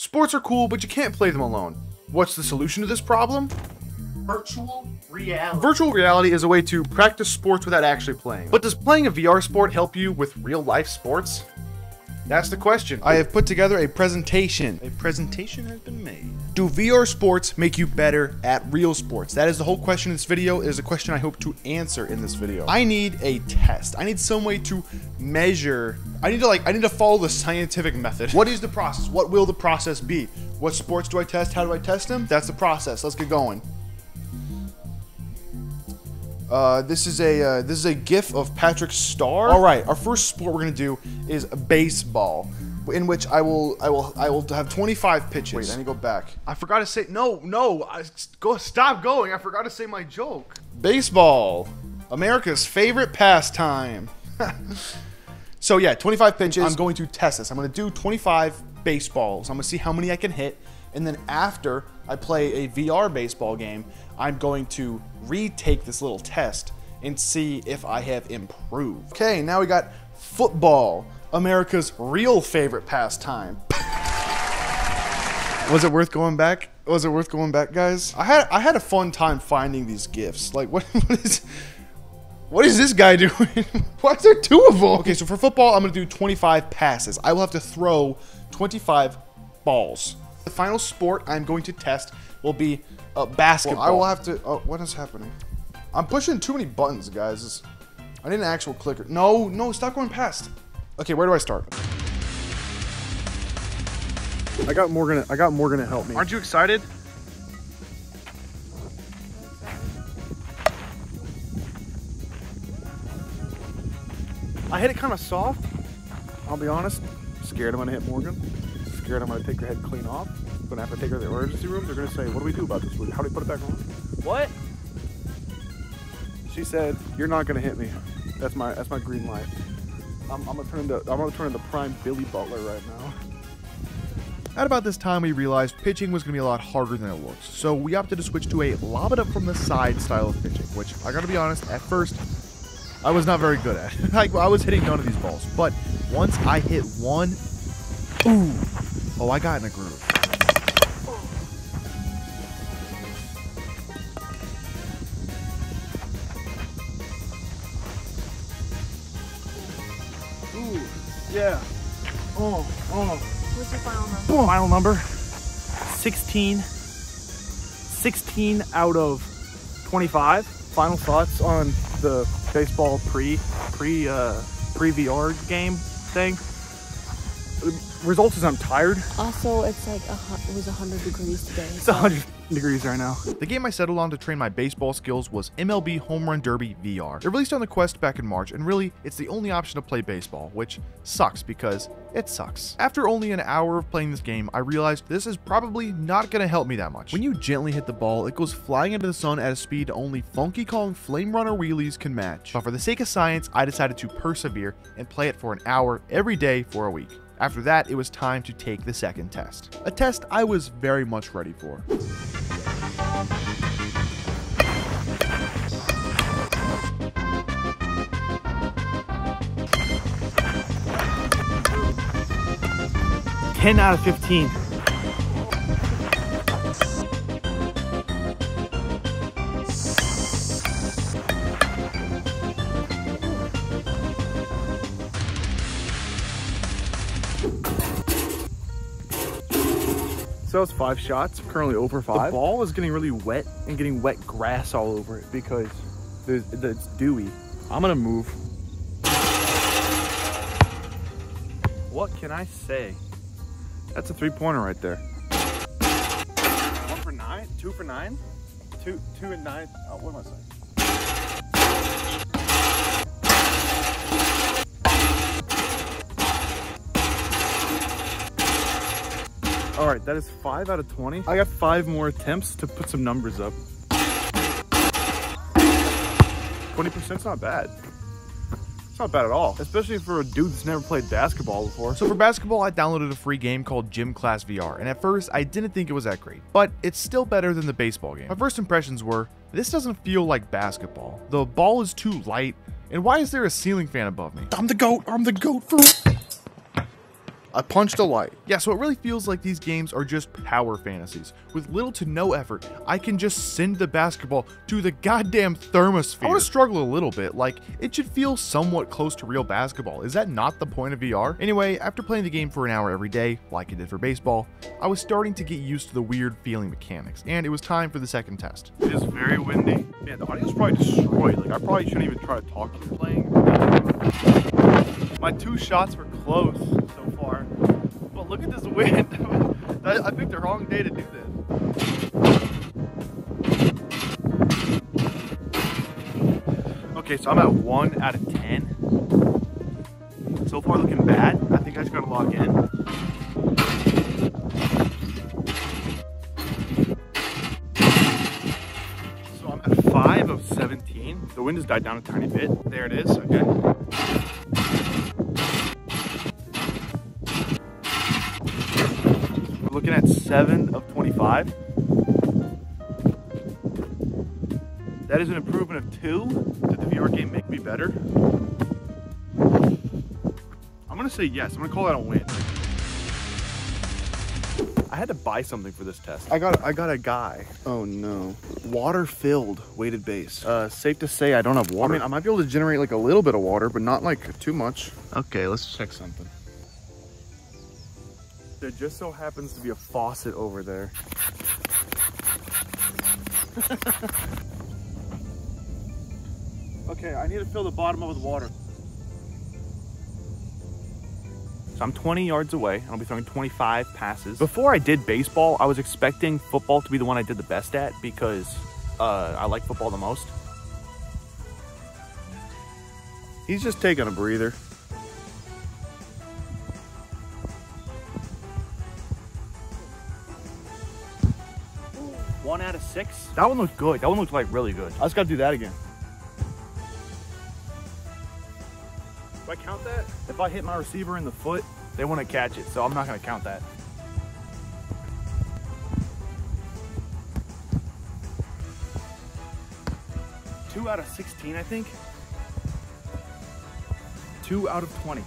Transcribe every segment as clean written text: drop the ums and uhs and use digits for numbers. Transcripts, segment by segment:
Sports are cool, but you can't play them alone. What's the solution to this problem? Virtual reality. Virtual reality is a way to practice sports without actually playing. But does playing a VR sport help you with real life sports? That's the question. I have put together a presentation. A presentation has been made. Do VR sports make you better at real sports? That is the whole question in this video. It is a question I hope to answer in this video. I need a test. I need some way to measure. I need to follow the scientific method. What is the process? What will the process be? What sports do I test? How do I test them? That's the process. Let's get going. This is a GIF of Patrick Star. All right, our first sport we're gonna do is baseball, in which I will have 25 pitches. Wait, I need to go back. I forgot to say stop going. I forgot to say my joke. Baseball, America's favorite pastime. So yeah, 25 pitches. I'm going to test this. I'm gonna do 25 baseballs. I'm gonna see how many I can hit, and then after I play a VR baseball game, I'm going to retake this little test and see if I have improved. Okay, now we got football, America's real favorite pastime. Was it worth going back? Was it worth going back, guys? I had a fun time finding these GIFs. Like, what is this guy doing? Why is there two of them? Okay, so for football, I'm gonna do 25 passes. I will have to throw 25 balls. The final sport I'm going to test will be basketball. Well, I will have to. Oh, what is happening? I'm pushing too many buttons, guys. I need an actual clicker. No, stop going past. Okay, where do I start? I got Morgan to help me. Aren't you excited? I hit it kind of soft. I'll be honest. Scared I'm gonna hit Morgan. Scared I'm gonna take her head clean off. Gonna have to take her to the emergency room. They're gonna say, "What do we do about this? How do we put it back on?" What? She said, "You're not gonna hit me." That's my green light. I'm gonna turn into prime Billy Butler right now. At about this time, we realized pitching was gonna be a lot harder than it looks, so we opted to switch to a lob it up from the side style of pitching, which I gotta be honest, at first I was not very good at. I was hitting none of these balls, but once I hit one, ooh, oh, I got in a groove. Ooh, yeah. Oh. What's your final number? Final number, 16. 16 out of 25. Final thoughts on the baseball pre-VR game thing. Results is I'm tired. Also, it's like it was 100 degrees today. It's 100 degrees right now. The game I settled on to train my baseball skills was MLB Home Run Derby VR. It released on the Quest back in March, and really, it's the only option to play baseball, which sucks because it sucks. After only an hour of playing this game, I realized this is probably not going to help me that much. When you gently hit the ball, it goes flying into the sun at a speed only Funky Kong Flame Runner wheelies can match. But for the sake of science, I decided to persevere and play it for an hour every day for a week. After that, it was time to take the second test. A test I was very much ready for. Ten out of 15. So it's 5 shots, currently over 5. The ball is getting really wet and getting wet grass all over it because it's dewy. I'm gonna move. What can I say? That's a 3-pointer right there. 1 for 9, 2 for 9, 2 and 9. Oh, what am I saying? All right, that is 5 out of 20. I got 5 more attempts to put some numbers up. 20%'s not bad. It's not bad at all, especially for a dude that's never played basketball before. So for basketball, I downloaded a free game called Gym Class VR, and at first, I didn't think it was that great, but it's still better than the baseball game. My first impressions were, this doesn't feel like basketball. The ball is too light, and why is there a ceiling fan above me? I'm the GOAT for... I punched a light. Yeah, so it really feels like these games are just power fantasies. With little to no effort, I can just send the basketball to the goddamn thermosphere. I want to struggle a little bit, like, it should feel somewhat close to real basketball. Is that not the point of VR? Anyway, after playing the game for an hour every day, like I did for baseball, I was starting to get used to the weird feeling mechanics, and it was time for the second test. It is very windy. Man, the audio's probably destroyed. Like, I probably shouldn't even try to talk to you playing. My 2 shots were close so far. But look at this wind. I picked the wrong day to do this. Okay, so I'm at 1 out of 10. So far looking bad. I think I just gotta lock in. So I'm at 5 of 17. The wind has died down a tiny bit. There it is, okay. We're looking at 7 of 25. That is an improvement of 2. Did the VR game make me better? I'm gonna say yes. I'm gonna call that a win. I had to buy something for this test. I got a guy. Oh no. Water-filled weighted base. Safe to say I don't have water. I mean, I might be able to generate like a little bit of water, but not like too much. Okay, let's check something. There just so happens to be a faucet over there. Okay, I need to fill the bottom up with water. So I'm 20 yards away, and I'll be throwing 25 passes. Before I did baseball, I was expecting football to be the one I did the best at because I like football the most. He's just taking a breather. One out of 6. That one looked good. That one looked like really good. I just gotta do that again. Do I count that? If I hit my receiver in the foot, they wouldn't catch it, so I'm not gonna count that. Two out of 16, I think. 2 out of 20.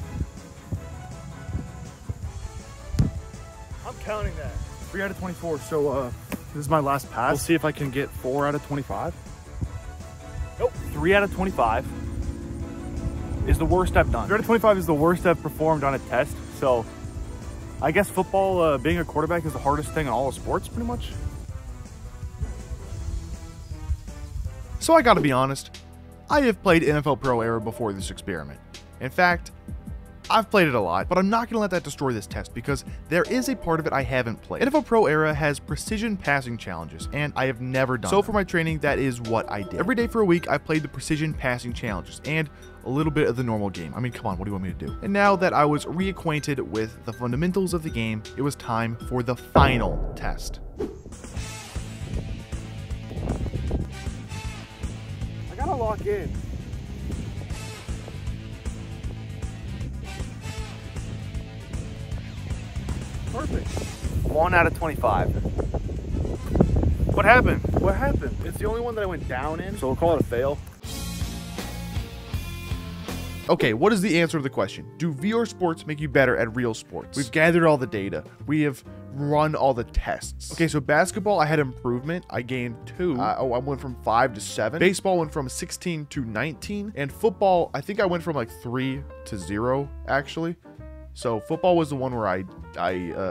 I'm counting that. 3 out of 24, so this is my last pass. We'll see if I can get 4 out of 25. Nope. 3 out of 25 is the worst I've done. 3 out of 25 is the worst I've performed on a test. So I guess football, being a quarterback is the hardest thing in all of sports, pretty much. So I gotta be honest, I have played NFL Pro Era before this experiment. In fact, I've played it a lot, but I'm not going to let that destroy this test because there is a part of it I haven't played. NFL Pro Era has precision passing challenges, and I have never done. So for my training, that is what I did. Every day for a week, I played the precision passing challenges and a little bit of the normal game. I mean, come on, what do you want me to do? And now that I was reacquainted with the fundamentals of the game, it was time for the final test. I gotta lock in. Perfect. 1 out of 25. What happened? What happened? It's the only one that I went down in, so we'll call it a fail. Okay, what is the answer to the question? Do VR sports make you better at real sports? We've gathered all the data. We have run all the tests. Okay, so basketball, I had improvement. I gained 2. I went from 5 to 7. Baseball went from 16 to 19. And football, I think I went from like 3 to 0, actually. So football was the one where I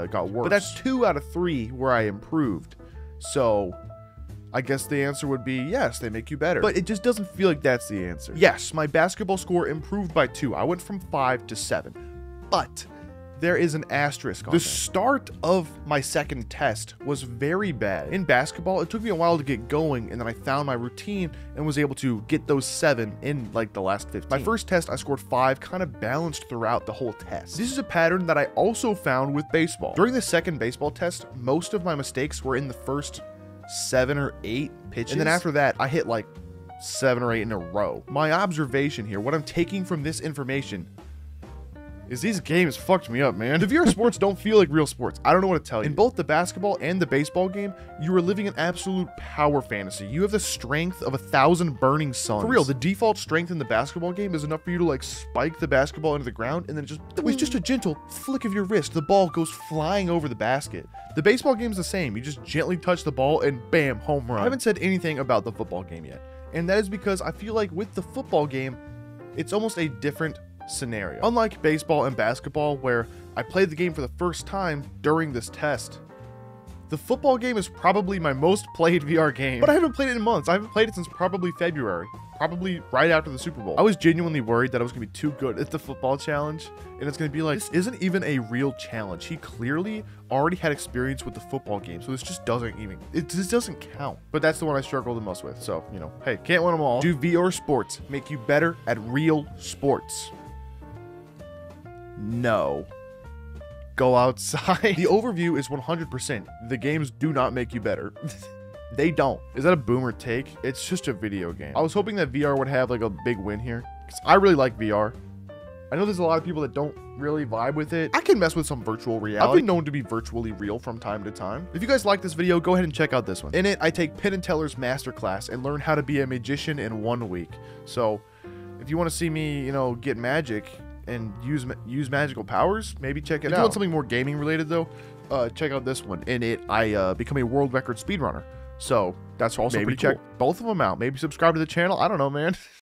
got worse. But that's 2 out of 3 where I improved. So I guess the answer would be yes, they make you better. But it just doesn't feel like that's the answer. Yes, my basketball score improved by 2. I went from 5 to 7. But there is an asterisk on the start of my second test was very bad. In basketball, it took me a while to get going, and then I found my routine and was able to get those 7 in like the last 15. My first test, I scored 5, kind of balanced throughout the whole test. This is a pattern that I also found with baseball. During the second baseball test, most of my mistakes were in the first 7 or 8 pitches. And then after that, I hit like 7 or 8 in a row. My observation here, what I'm taking from this information, is these games fucked me up, man. The VR sports don't feel like real sports. I don't know what to tell you. In both the basketball and the baseball game, you are living an absolute power fantasy. You have the strength of 1,000 burning suns. For real, the default strength in the basketball game is enough for you to like spike the basketball into the ground, and then with just a gentle flick of your wrist, the ball goes flying over the basket. The baseball game is the same. You just gently touch the ball and bam, home run. I haven't said anything about the football game yet, and that is because I feel like with the football game, it's almost a different scenario. Unlike baseball and basketball, where I played the game for the first time during this test, the football game is probably my most played VR game, but I haven't played it in months. I haven't played it since probably February, probably right after the Super Bowl. I was genuinely worried that I was gonna be too good at the football challenge, and it's gonna be like, this isn't even a real challenge. He clearly already had experience with the football game, so this just doesn't count. But that's the one I struggle the most with, so, you know, hey, can't win them all. Do VR sports make you better at real sports? No. Go outside. The overview is 100%. The games do not make you better. They don't. Is that a boomer take? It's just a video game. I was hoping that VR would have like a big win here, because I really like VR. I know there's a lot of people that don't really vibe with it. I can mess with some virtual reality. I've been known to be virtually real from time to time. If you guys like this video, go ahead and check out this one. In it, I take Penn & Teller's masterclass and learn how to be a magician in 1 week. So if you want to see me, you know, get magic and use magical powers, maybe check it out. If you want something more gaming related though, check out this one. In it, I become a world record speedrunner. So that's also pretty cool. Check both of them out. Maybe subscribe to the channel. I don't know, man.